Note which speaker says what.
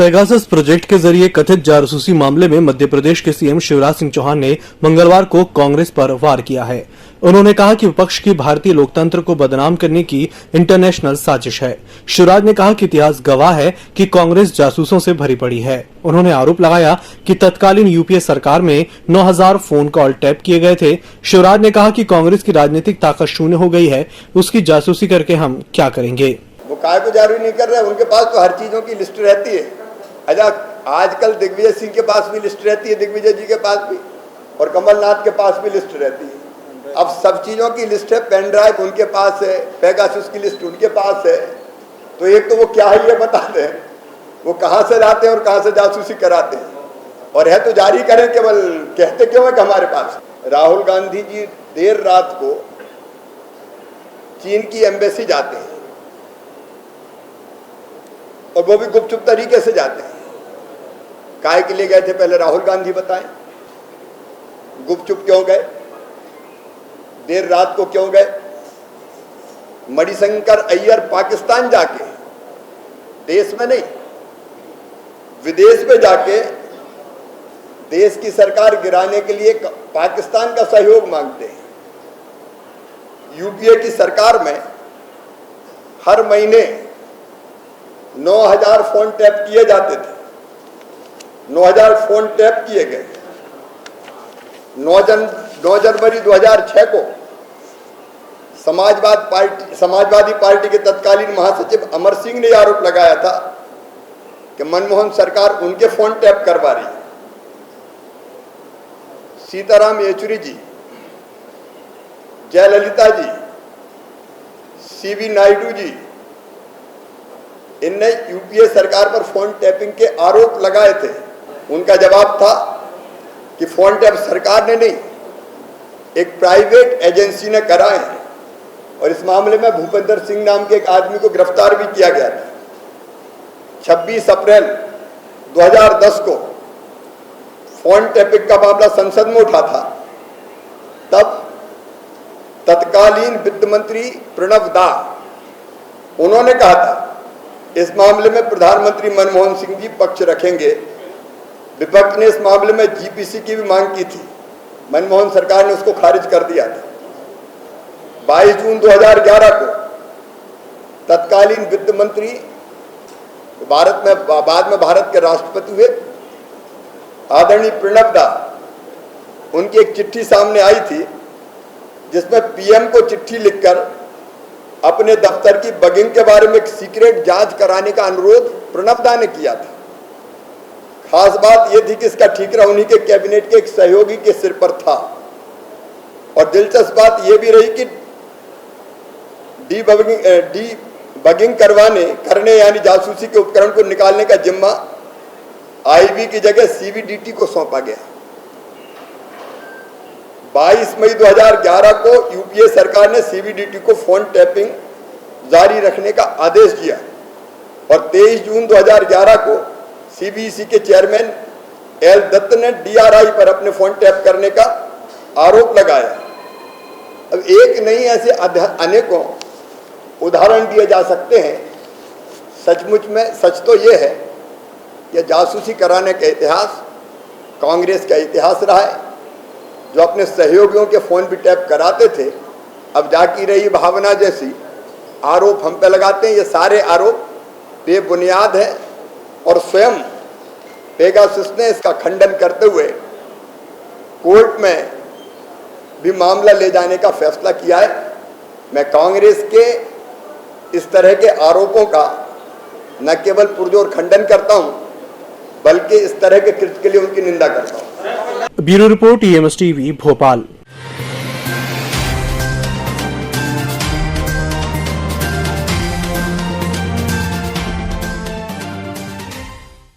Speaker 1: Pegasus project के जरिए कथित जासूसी मामले में मध्य प्रदेश के सीएम शिवराज सिंह चौहान ने मंगलवार को कांग्रेस पर वार किया है। उन्होंने कहा कि विपक्ष की भारतीय लोकतंत्र को बदनाम करने की इंटरनेशनल साजिश है। शिवराज ने कहा कि इतिहास गवाह है कि कांग्रेस जासूसों से भरी पड़ी है। उन्होंने आरोप लगाया कि तत्कालीन यूपीए सरकार में 9000 फोन कॉल टैप किए गए थे। शिवराज ने कहा कि कांग्रेस की राजनीतिक ताकत शून्य हो गई है, उसकी जासूसी करके हम क्या करेंगे।
Speaker 2: वो काय को जारी नहीं कर रहे, उनके पास तो हर चीजों की लिस्ट रहती है। अच्छा, आजकल दिग्विजय सिंह के पास भी लिस्ट रहती है, दिग्विजय जी के पास भी, और कमलनाथ के पास भी लिस्ट रहती है। अब सब चीजों की लिस्ट है, पेन ड्राइव उनके पास है, पेगासस की लिस्ट उनके पास है। तो एक तो वो क्या है ये बता दें, वो कहाँ से लाते हैं और कहाँ से जासूसी कराते हैं, और है तो जारी करें, केवल कहते क्यों है कि हमारे पास। राहुल गांधी जी देर रात को चीन की एम्बेसी जाते हैं, और वो भी गुपचुप तरीके से जाते हैं। काय के लिए गए थे पहले राहुल गांधी बताएं, गुपचुप क्यों गए, देर रात को क्यों गए। मणिशंकर अय्यर पाकिस्तान जाके, देश में नहीं विदेश में जाके देश की सरकार गिराने के लिए पाकिस्तान का सहयोग मांगते हैं। यूपीए की सरकार में हर महीने 9000 फोन टैप किए जाते थे। 9000 फोन टैप किए गए। 9 जनवरी 2006 को समाजवादी पार्टी के तत्कालीन महासचिव अमर सिंह ने आरोप लगाया था कि मनमोहन सरकार उनके फोन टैप करवा रही है। सीताराम येचुरी जी, जयललिता जी, सीवी नायडू जी, इनने यूपीए सरकार पर फोन टैपिंग के आरोप लगाए थे। उनका जवाब था कि फोन टैप सरकार ने नहीं, एक प्राइवेट एजेंसी ने कराए हैं, और इस मामले में भूपेंद्र सिंह नाम के एक आदमी को गिरफ्तार भी किया गया था। 26 अप्रैल 2010 को फोन टैपिंग का मामला संसद में उठा था। तब तत्कालीन वित्त मंत्री प्रणव दा, उन्होंने कहा था इस मामले में प्रधानमंत्री मनमोहन सिंह जी पक्ष रखेंगे। विपक्ष ने इस मामले में जीपीसी की भी मांग की थी, मनमोहन सरकार ने उसको खारिज कर दिया था। 22 जून 2011 को तत्कालीन वित्त मंत्री, बाद में भारत के राष्ट्रपति हुए, आदरणीय प्रणव दा, उनकी एक चिट्ठी सामने आई थी जिसमें पीएम को चिट्ठी लिखकर अपने दफ्तर की बगिंग के बारे में एक सीक्रेट जांच कराने का अनुरोध प्रणव दा ने किया था। खास बात यह थी कि इसका ठीकरा उन्हीं के कैबिनेट के एक सहयोगी के सिर पर था। और दिलचस्प बात यह भी रही कि डीबगिंग करने यानी जासूसी के उपकरण को निकालने का जिम्मा आईबी की जगह सीवीडीटी को सौंपा गया। 22 मई 2011 को यूपीए सरकार ने सीवीडीटी को फोन टैपिंग जारी रखने का आदेश दिया, और 23 जून 2011 को सीबीसी के चेयरमैन एल दत्त ने डीआरआई पर अपने फोन टैप करने का आरोप लगाया। अब एक नहीं, ऐसे अनेकों उदाहरण दिए जा सकते हैं। सचमुच में सच तो यह है कि जासूसी कराने का इतिहास कांग्रेस का इतिहास रहा है, जो अपने सहयोगियों के फोन भी टैप कराते थे। अब जाकी रही भावना जैसी आरोप हम पे लगाते हैं, ये सारे आरोप बेबुनियाद है, और स्वयं पेगासस ने इसका खंडन करते हुए कोर्ट में भी मामला ले जाने का फैसला किया है। मैं कांग्रेस के इस तरह के आरोपों का न केवल पुरजोर खंडन करता हूं, बल्कि इस तरह के कृत्य के लिए उनकी निंदा करता हूं।
Speaker 1: Bureau report, EMS TV, Bhopal.